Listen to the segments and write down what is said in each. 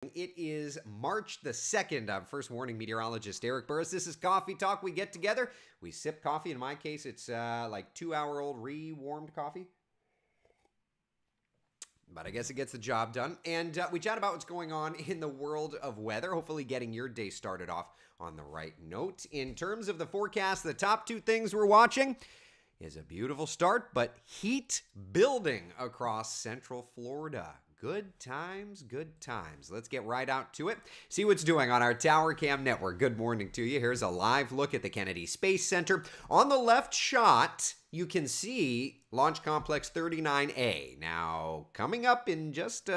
It is March the 2nd. I'm first warning meteorologist Eric Burris. This is Coffee Talk. We get together, we sip coffee. In my case, it's like 2-hour-old re-warmed coffee. But I guess it gets the job done. And we chat about what's going on in the world of weather, hopefully getting your day started off on the right note. In terms of the forecast, the top two things we're watching is a beautiful start, but heat building across central Florida. Good times, good times. Let's get right out to it. See what's doing on our Tower Cam network. Good morning to you. Here's a live look at the Kennedy Space Center. On the left shot, you can see Launch Complex 39A. Now, coming up in just,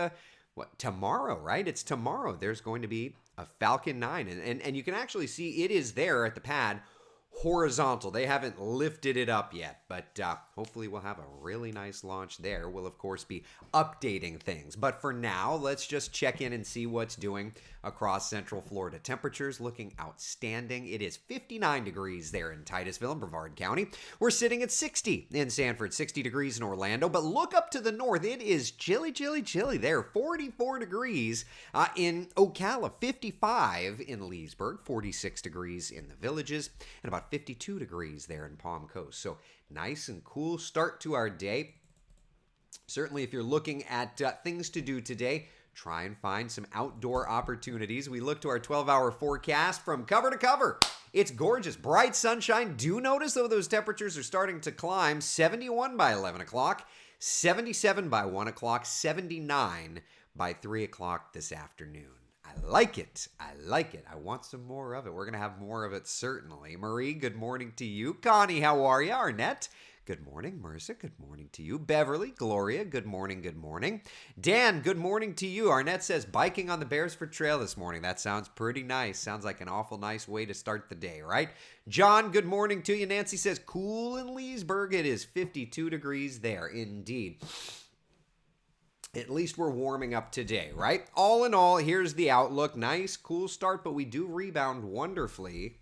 tomorrow, right? It's tomorrow. There's going to be a Falcon 9. And you can actually see it is there at the pad, horizontal. They haven't lifted it up yet, but hopefully we'll have a really nice launch there. We'll, of course, be updating things. But for now, let's just check in and see what's doing across Central Florida. Temperatures looking outstanding. It is 59 degrees there in Titusville and Brevard County. We're sitting at 60 in Sanford, 60 degrees in Orlando. But look up to the north. It is chilly, chilly, chilly there. 44 degrees in Ocala, 55 in Leesburg, 46 degrees in the Villages, and about 52 degrees there in Palm Coast. So nice and cool start to our day. Certainly, if you're looking at things to do today, try and find some outdoor opportunities. We look to our 12-hour forecast from cover to cover. It's gorgeous. Bright sunshine. Do notice, though, those temperatures are starting to climb. 71 by 11 o'clock, 77 by 1 o'clock, 79 by 3 o'clock this afternoon. I like it. I like it. I want some more of it. We're going to have more of it, certainly. Marie, good morning to you. Connie, how are you? Arnett, good morning. Marissa, good morning to you. Beverly, Gloria, good morning, good morning. Dan, good morning to you. Arnett says, biking on the Beresford Trail this morning. That sounds pretty nice. Sounds like an awful nice way to start the day, right? John, good morning to you. Nancy says, cool in Leesburg. It is 52 degrees there, indeed. At least we're warming up today, right? All in all, here's the outlook. Nice, cool start, but we do rebound wonderfully.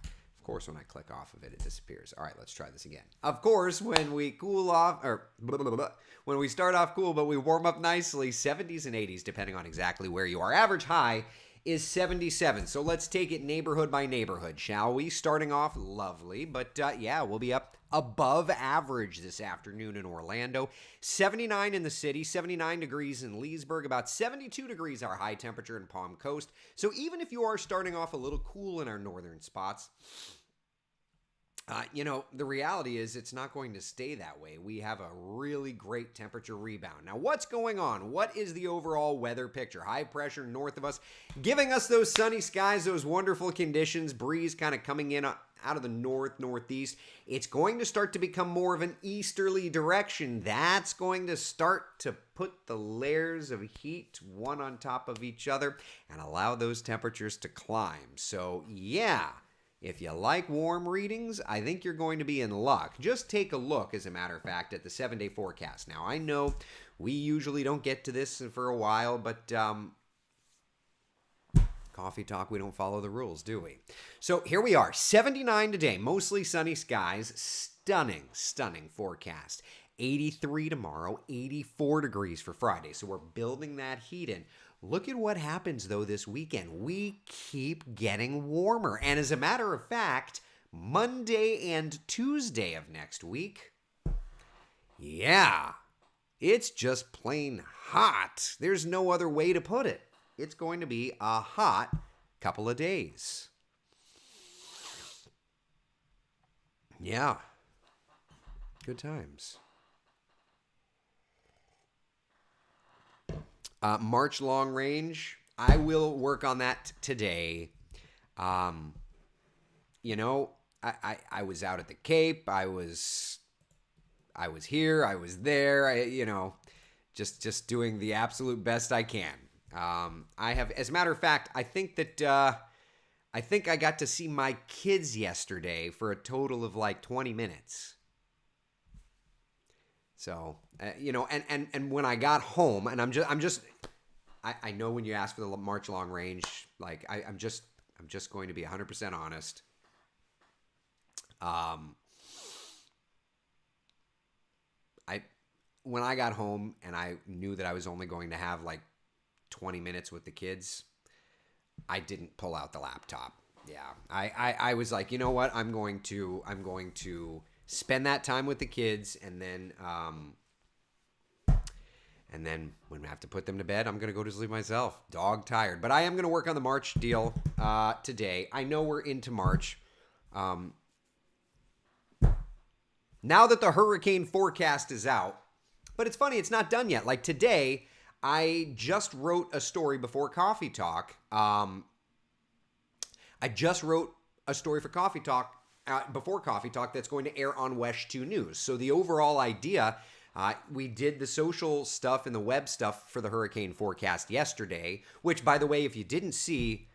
Of course, when I click off of it, it disappears. All right, let's try this again. Of course, when we cool off, or when we start off cool, but we warm up nicely, 70s and 80s, depending on exactly where you are. Average high is 77. So let's take it neighborhood by neighborhood, shall we? Starting off lovely, but yeah, we'll be up above average this afternoon in Orlando. 79 in the city, 79 degrees in Leesburg, about 72 degrees our high temperature in Palm Coast. So even if you are starting off a little cool in our northern spots, the reality is it's not going to stay that way. We have a really great temperature rebound. Now, what's going on? What is the overall weather picture? High pressure north of us, giving us those sunny skies, those wonderful conditions, breeze kind of coming in out of the northeast. It's going to start to become more of an easterly direction. That's going to start to put the layers of heat one on top of each other and allow those temperatures to climb. So, yeah. If you like warm readings, I think you're going to be in luck. Just take a look, as a matter of fact, at the 7-day forecast. Now, I know we usually don't get to this for a while, but Coffee Talk, we don't follow the rules, do we? So here we are, 79 today, mostly sunny skies, stunning, stunning forecast. 83 tomorrow, 84 degrees for Friday. So we're building that heat in. Look at what happens, though, this weekend. We keep getting warmer. And as a matter of fact, Monday and Tuesday of next week, yeah, it's just plain hot. There's no other way to put it. It's going to be a hot couple of days. Yeah, good times. March long range, I will work on that today. I was out at the Cape. I was here. I was there. Just doing the absolute best I can. I have, as a matter of fact, I think I got to see my kids yesterday for a total of like 20 minutes. So, and when I got home, and I know when you ask for the March long range, like I'm just going to be 100% honest. When I got home and I knew that I was only going to have like 20 minutes with the kids, I didn't pull out the laptop. Yeah, I was like, you know what? I'm going to spend that time with the kids, and then when I have to put them to bed, I'm gonna go to sleep myself, dog tired. But I am gonna work on the March deal today. I know we're into March. Now that the hurricane forecast is out, but it's funny, it's not done yet. Like today, I just wrote a story before Coffee Talk. I just wrote a story for Coffee Talk before Coffee Talk that's going to air on WESH 2 News. So the overall idea, we did the social stuff and the web stuff for the hurricane forecast yesterday, which, by the way, if you didn't see,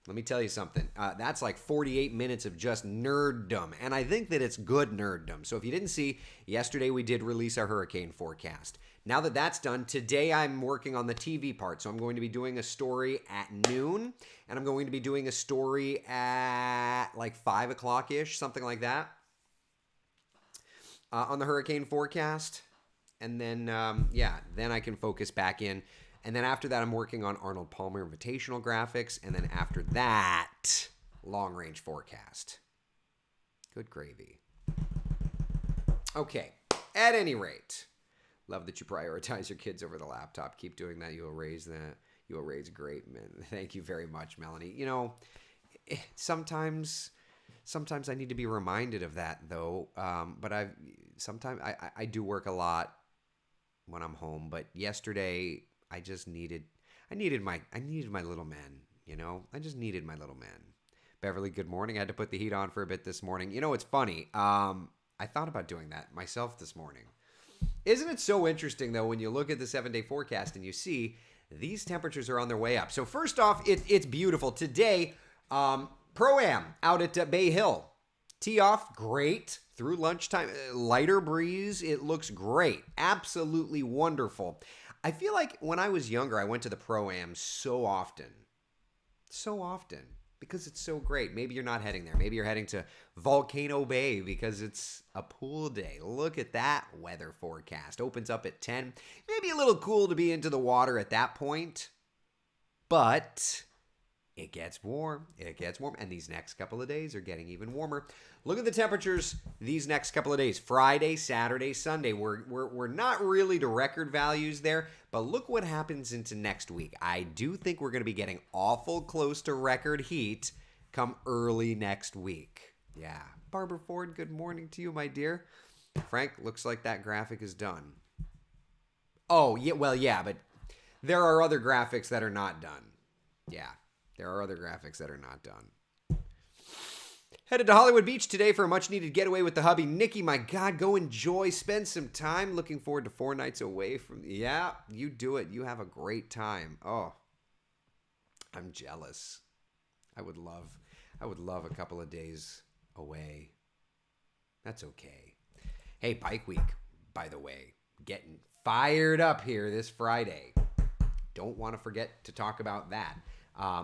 let me tell you something. That's like 48 minutes of just nerddom, and I think that it's good nerddom. So if you didn't see, yesterday we did release our hurricane forecast. Now that that's done, today I'm working on the TV part. So I'm going to be doing a story at noon, and I'm going to be doing a story at like 5 o'clock-ish, something like that, on the hurricane forecast. And then, then I can focus back in. And then after that, I'm working on Arnold Palmer Invitational graphics. And then after that, long-range forecast. Good gravy. Okay, at any rate, love that you prioritize your kids over the laptop. Keep doing that. You'll raise great men. Thank you very much, Melanie. You know, sometimes I need to be reminded of that, though. But I do work a lot when I'm home. But yesterday, I needed my little men. You know, I just needed my little men. Beverly, good morning. I had to put the heat on for a bit this morning. You know, it's funny. I thought about doing that myself this morning. Isn't it so interesting, though, when you look at the 7-day forecast and you see these temperatures are on their way up? So first off, it's beautiful. Today, Pro-Am out at Bay Hill. Tee off, great. Through lunchtime, lighter breeze. It looks great. Absolutely wonderful. I feel like when I was younger, I went to the Pro-Am so often. So often. Because it's so great. Maybe you're not heading there. Maybe you're heading to Volcano Bay because it's a pool day. Look at that weather forecast. Opens up at 10. Maybe a little cool to be into the water at that point. But it gets warm. It gets warm. And these next couple of days are getting even warmer. Look at the temperatures these next couple of days. Friday, Saturday, Sunday. We're not really to record values there. But look what happens into next week. I do think we're going to be getting awful close to record heat come early next week. Yeah. Barbara Ford, good morning to you, my dear. Frank, looks like that graphic is done. Oh, yeah. Well, yeah, but there are other graphics that are not done. Yeah. There are other graphics that are not done. Headed to Hollywood Beach today for a much-needed getaway with the hubby. Nikki, my God, go enjoy. Spend some time. Looking forward to 4 nights away from... Yeah, you do it. You have a great time. Oh, I'm jealous. I would love a couple of days away. That's okay. Hey, Bike Week, by the way, getting fired up here this Friday. Don't want to forget to talk about that.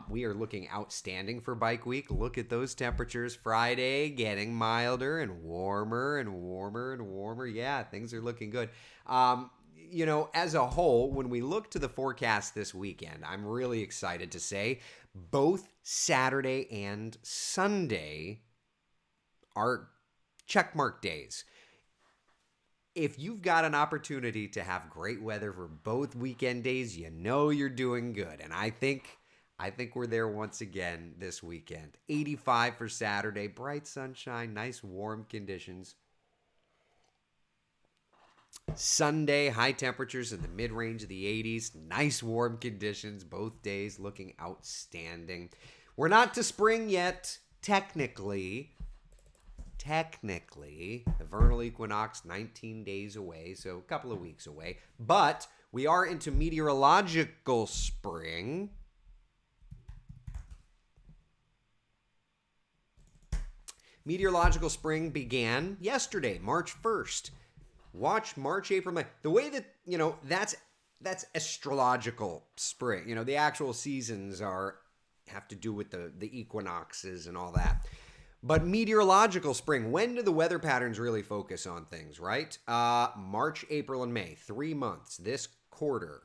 We are looking outstanding for Bike Week. Look at those temperatures. Friday getting milder and warmer and warmer and warmer. Yeah, things are looking good. You know, as a whole, when we look to the forecast this weekend, I'm really excited to say both Saturday and Sunday are checkmark days. If you've got an opportunity to have great weather for both weekend days, you know you're doing good. And I think we're there once again this weekend. 85 for Saturday, bright sunshine, nice warm conditions. Sunday, high temperatures in the mid-range of the 80s, nice warm conditions, both days looking outstanding. We're not to spring yet, technically. The vernal equinox, 19 days away, so a couple of weeks away. But we are into meteorological spring. Meteorological spring began yesterday, March 1st. Watch March, April, May. The way that, you know, that's astrological spring. You know, the actual seasons have to do with the equinoxes and all that. But meteorological spring, when do the weather patterns really focus on things, right? March, April, and May, 3 months, this quarter.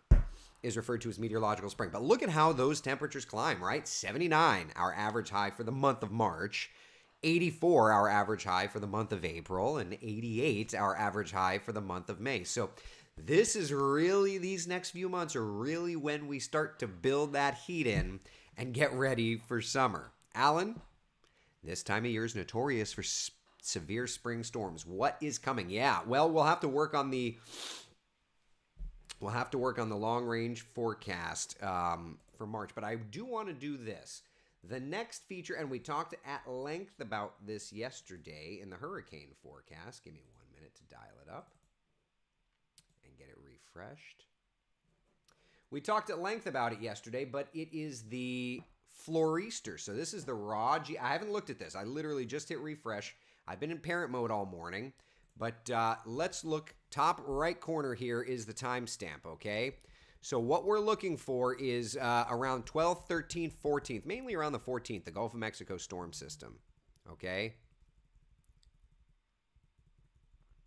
is referred to as meteorological spring. But look at how those temperatures climb, right? 79, our average high for the month of March. 84, our average high for the month of April. And 88, our average high for the month of May. So this is really, these next few months are really when we start to build that heat in and get ready for summer. Alan, this time of year is notorious for severe spring storms. What is coming? Yeah, well, we'll have to work on the long range forecast for March. But I do want to do this. The next feature, and we talked at length about this yesterday in the hurricane forecast. Give me 1 minute to dial it up and get it refreshed. We talked at length about it yesterday, but it is the Floriester. So this is the raw I haven't looked at this. I literally just hit refresh. I've been in parent mode all morning, but let's look. Top right corner here is the timestamp, okay? So what we're looking for is around 12th, 13th, 14th, mainly around the 14th, the Gulf of Mexico storm system, okay?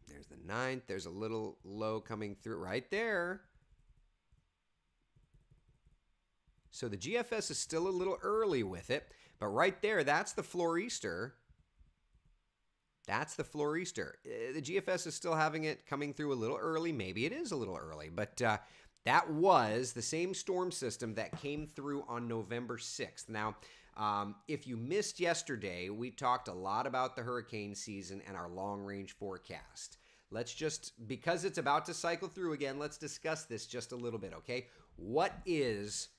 There's the 9th. There's a little low coming through right there. So the GFS is still a little early with it, but right there, that's the Floriester. That's the Floriester. The GFS is still having it coming through a little early. Maybe it is a little early, but that was the same storm system that came through on November 6th. Now, if you missed yesterday, we talked a lot about the hurricane season and our long-range forecast. Let's just, because it's about to cycle through again, let's discuss this just a little bit, okay? What is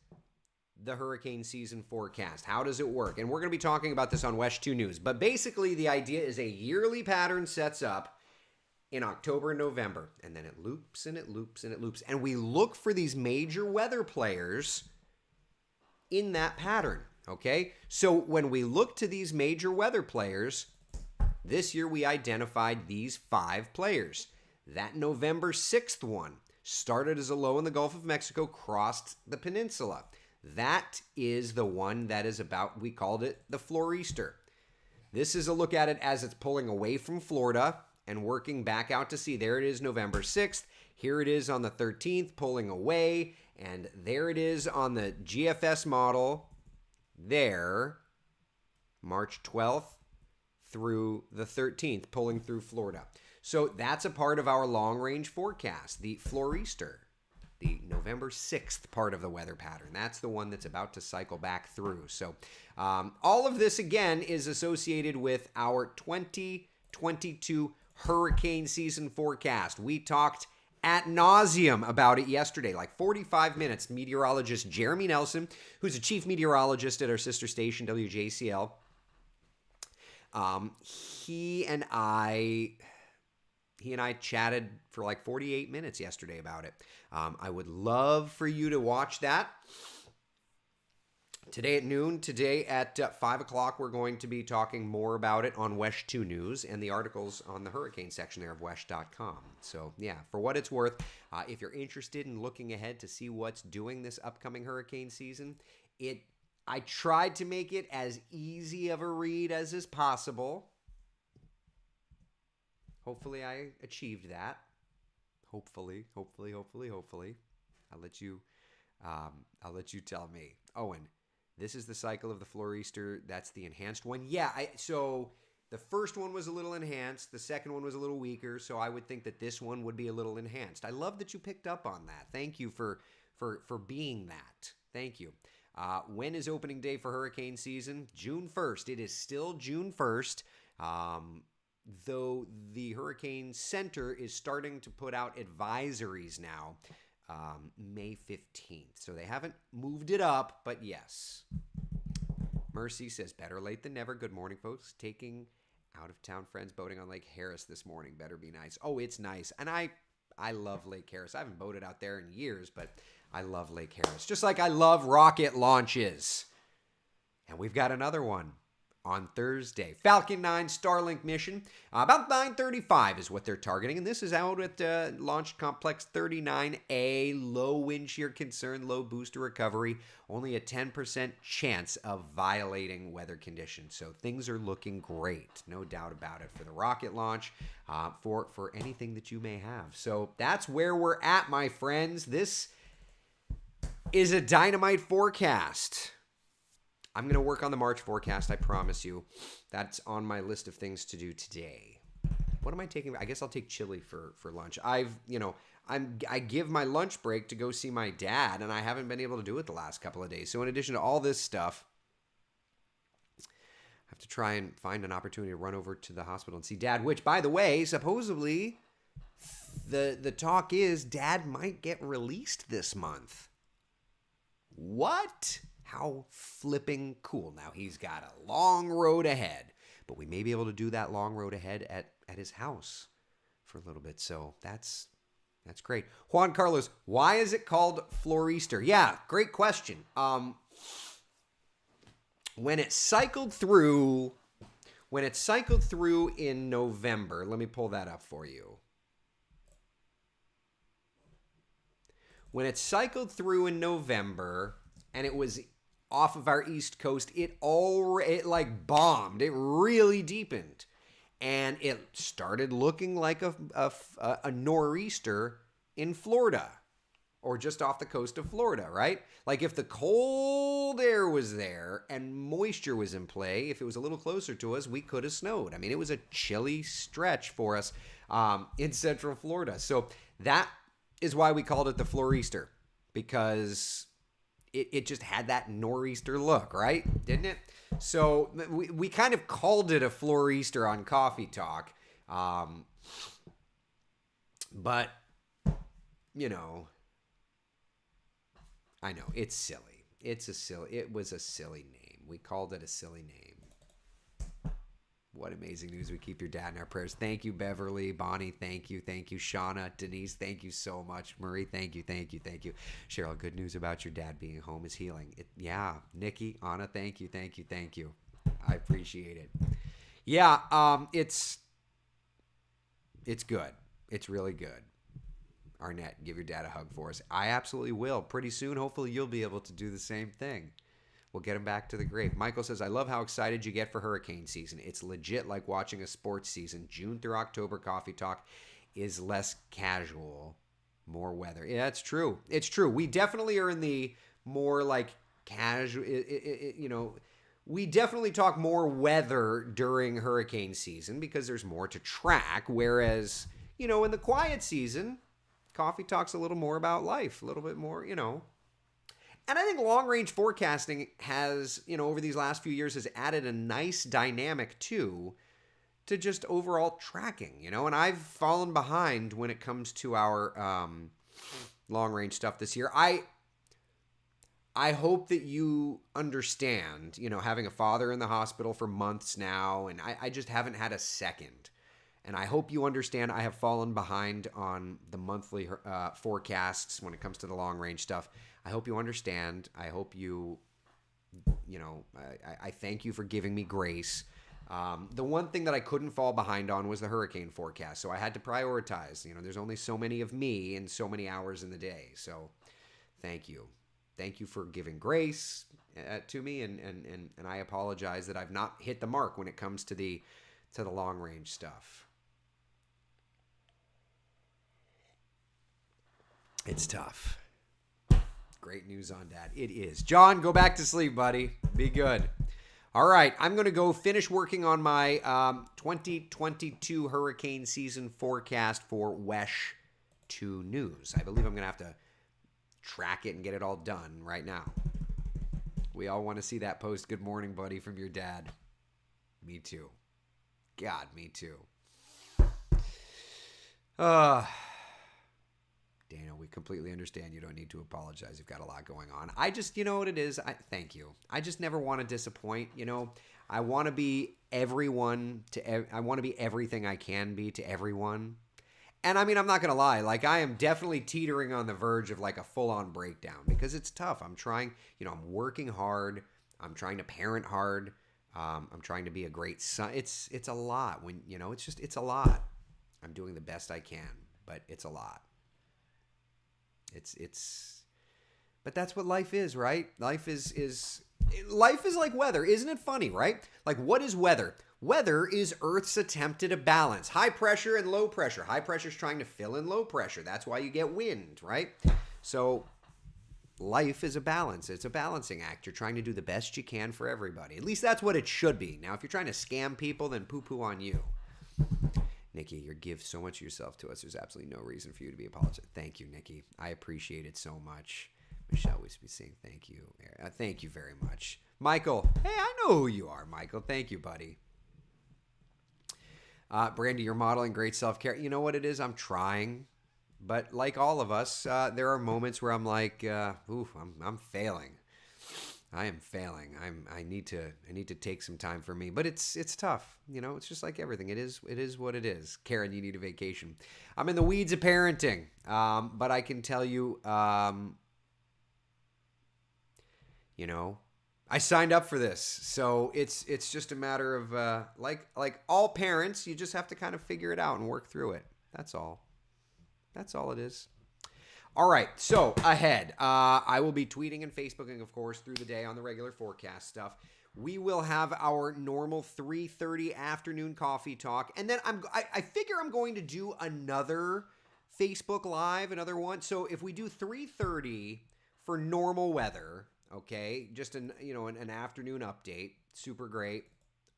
the hurricane season forecast? How does it work? And we're going to be talking about this on West 2 News. But basically, the idea is a yearly pattern sets up in October and November, and then it loops and it loops and it loops. And we look for these major weather players in that pattern, okay? So when we look to these major weather players, this year we identified these 5 players. That November 6th one started as a low in the Gulf of Mexico, crossed the peninsula. That is the one that is about, we called it the Floriester. This is a look at it as it's pulling away from Florida and working back out to sea. There it is November 6th. Here it is on the 13th, pulling away. And there it is on the GFS model there, March 12th through the 13th, pulling through Florida. So that's a part of our long-range forecast, the Floriester. The November 6th part of the weather pattern. That's the one that's about to cycle back through. So all of this, again, is associated with our 2022 hurricane season forecast. We talked ad nauseum about it yesterday, like 45 minutes. Meteorologist Jeremy Nelson, who's a chief meteorologist at our sister station, WJCL, he and I chatted for like 48 minutes yesterday about it. I would love for you to watch that. Today at noon, today at 5 o'clock, we're going to be talking more about it on West 2 News and the articles on the hurricane section there of Wesh.com. So, yeah, for what it's worth, if you're interested in looking ahead to see what's doing this upcoming hurricane season, I tried to make it as easy of a read as is possible. Hopefully I achieved that. Hopefully. I'll let you tell me. Owen, this is the cycle of the Floriester. That's the enhanced one. Yeah, so the first one was a little enhanced. The second one was a little weaker. So I would think that this one would be a little enhanced. I love that you picked up on that. Thank you for being that. Thank you. When is opening day for hurricane season? June 1st. It is still June 1st. Though the Hurricane Center is starting to put out advisories now, May 15th. So they haven't moved it up, but yes. Mercy says, better late than never. Good morning, folks. Taking out-of-town friends boating on Lake Harris this morning. Better be nice. Oh, it's nice. And I love Lake Harris. I haven't boated out there in years, but I love Lake Harris. Just like I love rocket launches. And we've got another one on Thursday. Falcon 9 Starlink mission. About 9:35 is what they're targeting. And this is out at Launch Complex 39A. Low wind shear concern, low booster recovery. Only a 10% chance of violating weather conditions. So things are looking great. No doubt about it for the rocket launch, for anything that you may have. So that's where we're at, my friends. This is a dynamite forecast. I'm going to work on the March forecast, I promise you. That's on my list of things to do today. What am I taking? I guess I'll take chili for lunch. I give my lunch break to go see my dad, and I haven't been able to do it the last couple of days. So in addition to all this stuff, I have to try and find an opportunity to run over to the hospital and see Dad, which, by the way, supposedly the talk is Dad might get released this month. What? How flipping cool. Now, he's got a long road ahead, but we may be able to do that long road ahead at his house for a little bit. So that's great. Juan Carlos, why is it called Florista? Yeah, great question. When it cycled through in November, let me pull that up for you. When it cycled through in November and it was off of our East Coast, it like bombed. It really deepened. And it started looking like a nor'easter in Florida or just off the coast of Florida, right? Like if the cold air was there and moisture was in play, if it was a little closer to us, we could have snowed. I mean, it was a chilly stretch for us in Central Florida. So that is why we called it the Florista, because it just had that nor'easter look, right? Didn't it? So we kind of called it a Florista on Coffee Talk. But, I know, it's silly. It was a silly name. We called it a silly name. What amazing news. We keep your dad in our prayers. Thank you, Beverly. Bonnie, thank you. Thank you, Shauna. Denise, thank you so much. Marie, thank you. Cheryl, good news about your dad being home is healing. Yeah. Nikki, Anna, thank you. I appreciate it. Yeah, it's good. It's really good. Arnett, give your dad a hug for us. I absolutely will. Pretty soon, hopefully, you'll be able to do the same thing. We'll get him back to the grave. Michael says, I love how excited you get for hurricane season. It's legit like watching a sports season. June through October Coffee Talk is less casual, more weather. Yeah, it's true. It's true. We definitely are in the more like casual, we definitely talk more weather during hurricane season because there's more to track. Whereas, in the quiet season, Coffee Talk's a little more about life, a little bit more, And I think long-range forecasting has, over these last few years has added a nice dynamic to just overall tracking, And I've fallen behind when it comes to our long-range stuff this year. I hope that you understand, having a father in the hospital for months now, and I just haven't had a second. And I hope you understand I have fallen behind on the monthly forecasts when it comes to the long-range stuff. I hope you understand. I hope I thank you for giving me grace. The one thing that I couldn't fall behind on was the hurricane forecast. So I had to prioritize. There's only so many of me and so many hours in the day. So thank you. Thank you for giving grace to me. And I apologize that I've not hit the mark when it comes to the long-range stuff. It's tough. Great news on Dad. It is. John, go back to sleep, buddy. Be good. All right. I'm going to go finish working on my 2022 hurricane season forecast for WESH 2 News. I believe I'm going to have to track it and get it all done right now. We all want to see that post, good morning, buddy, from your dad. Me too. God, me too. Daniel, we completely understand. You don't need to apologize. You've got a lot going on. I just, you know what it is? Thank you. I just never want to disappoint. I want to be everyone I want to be everything I can be to everyone. And I mean, I'm not going to lie. Like, I am definitely teetering on the verge of like a full-on breakdown because it's tough. I'm trying, I'm working hard. I'm trying to parent hard. I'm trying to be a great son. It's a lot when, it's a lot. I'm doing the best I can, but it's a lot. But that's what life is, right? Life is like weather. Isn't it funny, right? Like, what is weather? Weather is Earth's attempt at a balance. High pressure and low pressure. High pressure is trying to fill in low pressure. That's why you get wind, right? So, life is a balance. It's a balancing act. You're trying to do the best you can for everybody. At least that's what it should be. Now, if you're trying to scam people, then poo-poo on you. Nikki, you give so much of yourself to us. There's absolutely no reason for you to be apologetic. Thank you, Nikki. I appreciate it so much. Michelle always be saying thank you. Thank you very much. Michael, hey, I know who you are, Michael. Thank you, buddy. Brandy, you're modeling great self-care. You know what it is? I'm trying. But like all of us, there are moments where I'm like, I'm failing. I am failing. I need to take some time for me. But it's tough. You know, it's just like everything. It is what it is. Karen, you need a vacation. I'm in the weeds of parenting. But I can tell you, you know, I signed up for this. So it's just a matter of like all parents, you just have to kind of figure it out and work through it. That's all. That's all it is. All right, so ahead. I will be tweeting and Facebooking, of course, through the day on the regular forecast stuff. We will have our normal 3:30 afternoon coffee talk. And then I figure I'm going to do another Facebook Live, another one. So if we do 3:30 for normal weather, okay, just an afternoon update, super great,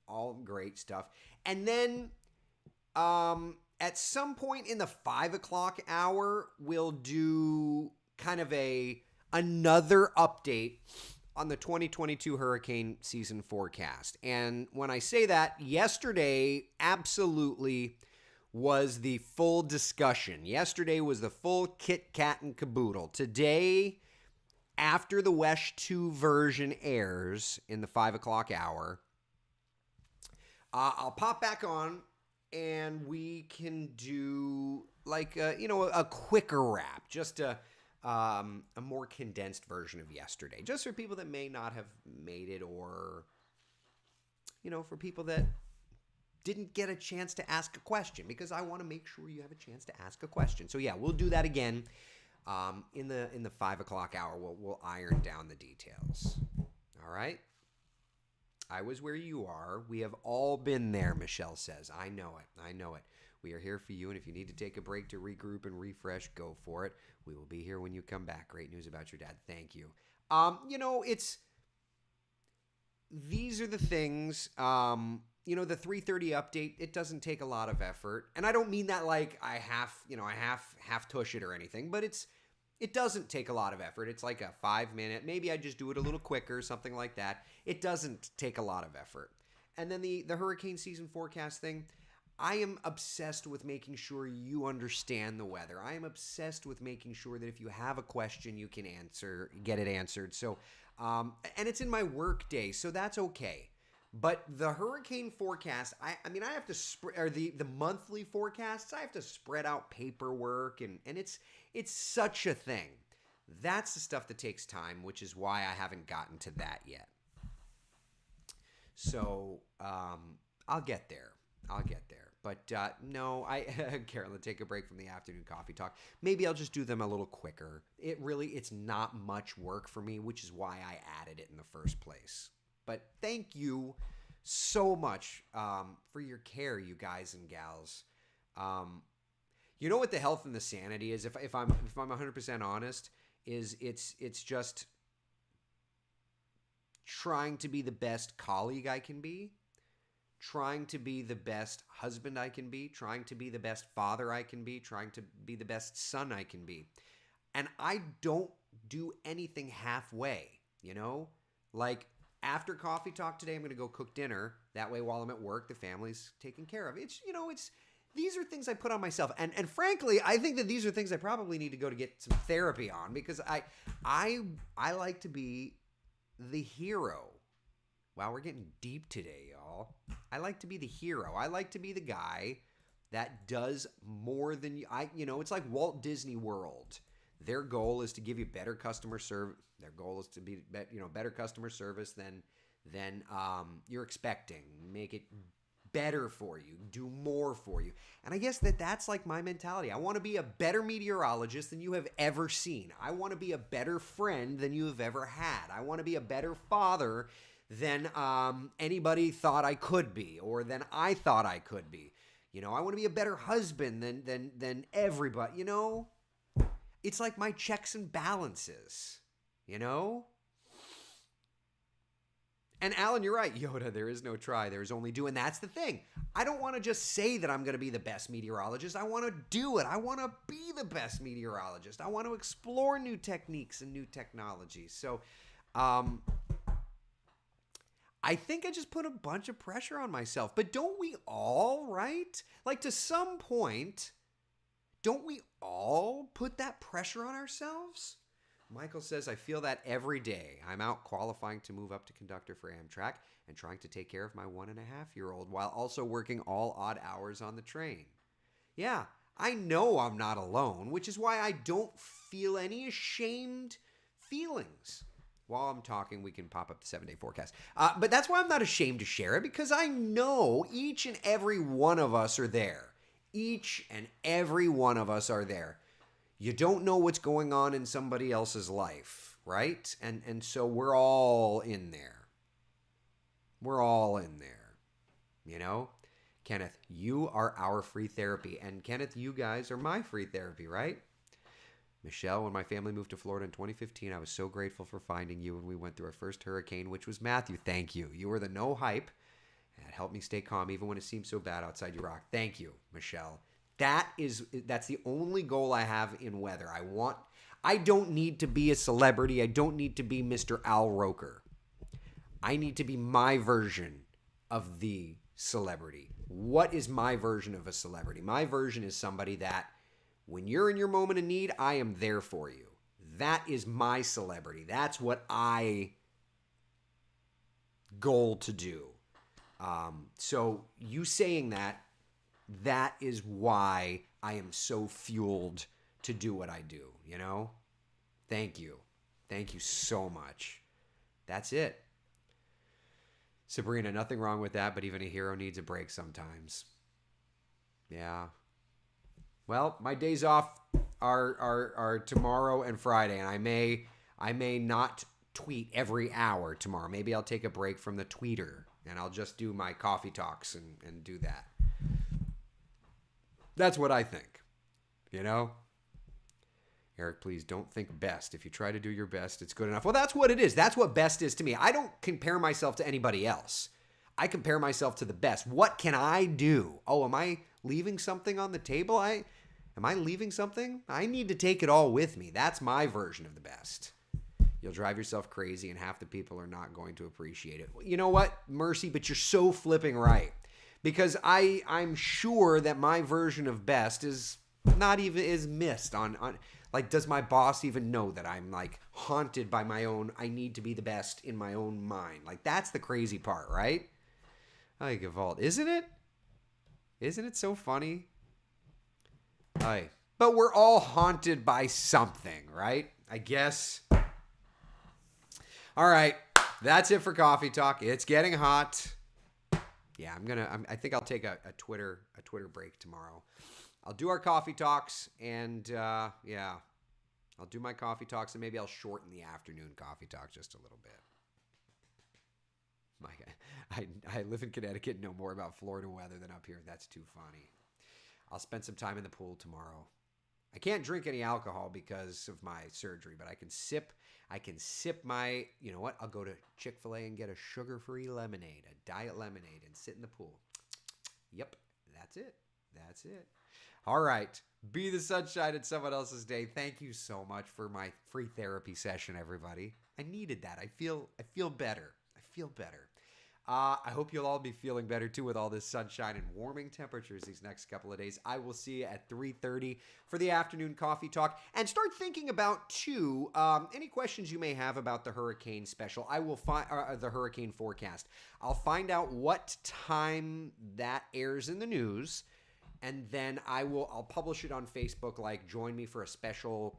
all great stuff. And then at some point in the 5 o'clock hour, we'll do kind of another update on the 2022 hurricane season forecast. And when I say that, yesterday absolutely was the full discussion. Yesterday was the full kit, kat, and caboodle. Today, after the WESH 2 version airs in the 5 o'clock hour, I'll pop back on and we can do like a quicker wrap, just a more condensed version of yesterday, just for people that may not have made it, or for people that didn't get a chance to ask a question, because I want to make sure you have a chance to ask a question. So yeah, we'll do that again in the 5 o'clock hour. We'll iron down the details. All right. I was where you are. We have all been there, Michelle says. I know it. We are here for you, and if you need to take a break to regroup and refresh, go for it. We will be here when you come back. Great news about your dad. Thank you. These are the things, the 3:30 update, it doesn't take a lot of effort. And I don't mean that like I half tush it or anything, but it doesn't take a lot of effort. It's like a 5-minute, maybe I just do it a little quicker, something like that. It doesn't take a lot of effort. And then the hurricane season forecast thing, I am obsessed with making sure you understand the weather. I am obsessed with making sure that if you have a question, you can get it answered. So, and it's in my work day, so that's okay. But the hurricane forecast, I have to the monthly forecasts, I have to spread out paperwork, and it's such a thing. That's the stuff that takes time, which is why I haven't gotten to that yet. So I'll get there. But no, Carolyn, take a break from the afternoon coffee talk. Maybe I'll just do them a little quicker. It's not much work for me, which is why I added it in the first place. But thank you so much for your care, you guys and gals. You know what the health and the sanity is? If I'm 100% honest, is it's just trying to be the best colleague I can be, trying to be the best husband I can be, trying to be the best father I can be, trying to be the best son I can be. And I don't do anything halfway, Like, after coffee talk today, I'm going to go cook dinner. That way, while I'm at work, the family's taken care of. These are things I put on myself. And frankly, I think that these are things I probably need to go to get some therapy on, because I like to be the hero. Wow, we're getting deep today, y'all. I like to be the hero. I like to be the guy that does more than you. It's like Walt Disney World. Their goal is to give you better customer service. Their goal is to be, better customer service than you're expecting. Make it better for you. Do more for you. And I guess that's like my mentality. I want to be a better meteorologist than you have ever seen. I want to be a better friend than you have ever had. I want to be a better father than anybody thought I could be, or than I thought I could be. I want to be a better husband than everybody. It's like my checks and balances. you know? And Alan, you're right. Yoda, there is no try. There is only do. And that's the thing. I don't want to just say that I'm going to be the best meteorologist. I want to do it. I want to be the best meteorologist. I want to explore new techniques and new technologies. So I think I just put a bunch of pressure on myself. But don't we all, right? Like to some point, don't we all put that pressure on ourselves? Michael says, I feel that every day. I'm out qualifying to move up to conductor for Amtrak and trying to take care of my 1.5-year-old while also working all odd hours on the train. Yeah, I know I'm not alone, which is why I don't feel any ashamed feelings. While I'm talking, we can pop up the 7-day forecast. But that's why I'm not ashamed to share it, because I know each and every one of us are there. Each and every one of us are there. You don't know what's going on in somebody else's life, right? And so we're all in there. We're all in there, you know? Kenneth, you are our free therapy. And Kenneth, you guys are my free therapy, right? Michelle, when my family moved to Florida in 2015, I was so grateful for finding you when we went through our first hurricane, which was Matthew. Thank you. You were the no hype. And it helped me stay calm even when it seemed so bad outside your rock. Thank you, Michelle. That's the only goal I have in weather. I don't need to be a celebrity. I don't need to be Mr. Al Roker. I need to be my version of the celebrity. What is my version of a celebrity? My version is somebody that when you're in your moment of need, I am there for you. That is my celebrity. That's what I goal to do. So you saying that is why I am so fueled to do what I do, you know? Thank you. Thank you so much. That's it. Sabrina, nothing wrong with that, but even a hero needs a break sometimes. Yeah. Well, my days off are tomorrow and Friday, and I may not tweet every hour tomorrow. Maybe I'll take a break from the tweeter, and I'll just do my coffee talks and do that. That's what I think, you know? Eric, please don't think best. If you try to do your best, it's good enough. Well, that's what it is. That's what best is to me. I don't compare myself to anybody else. I compare myself to the best. What can I do? Oh, am I leaving something on the table? Am I leaving something? I need to take it all with me. That's my version of the best. You'll drive yourself crazy and half the people are not going to appreciate it. You know what, Mercy? But you're so flipping right. Because I'm sure that my version of best is missed on like, does my boss even know that I'm like haunted by my own, I need to be the best in my own mind? Like, that's the crazy part, right? Ay, Gavalt, isn't it? Isn't it so funny? Ay. But we're all haunted by something, right? I guess. All right. That's it for Coffee Talk. It's getting hot. Yeah, I think I'll take a Twitter break tomorrow. I'll do our coffee talks, and yeah, I'll do my coffee talks, and maybe I'll shorten the afternoon coffee talk just a little bit. I live in Connecticut, know more about Florida weather than up here. That's too funny. I'll spend some time in the pool tomorrow. I can't drink any alcohol because of my surgery, but I can sip my, you know what? I'll go to Chick-fil-A and get a sugar-free lemonade, a diet lemonade, and sit in the pool. Yep, that's it. That's it. All right. Be the sunshine in someone else's day. Thank you so much for my free therapy session, everybody. I needed that. I feel better. I feel better. I hope you'll all be feeling better too with all this sunshine and warming temperatures these next couple of days. I will see you at 3:30 for the afternoon coffee talk. And start thinking about, too, any questions you may have about the hurricane special. I will find the hurricane forecast. I'll find out what time that airs in the news, and then I'll publish it on Facebook, like join me for a special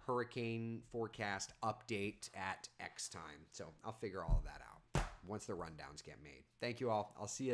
hurricane forecast update at X time. So I'll figure all of that out once the rundowns get made. Thank you all. I'll see you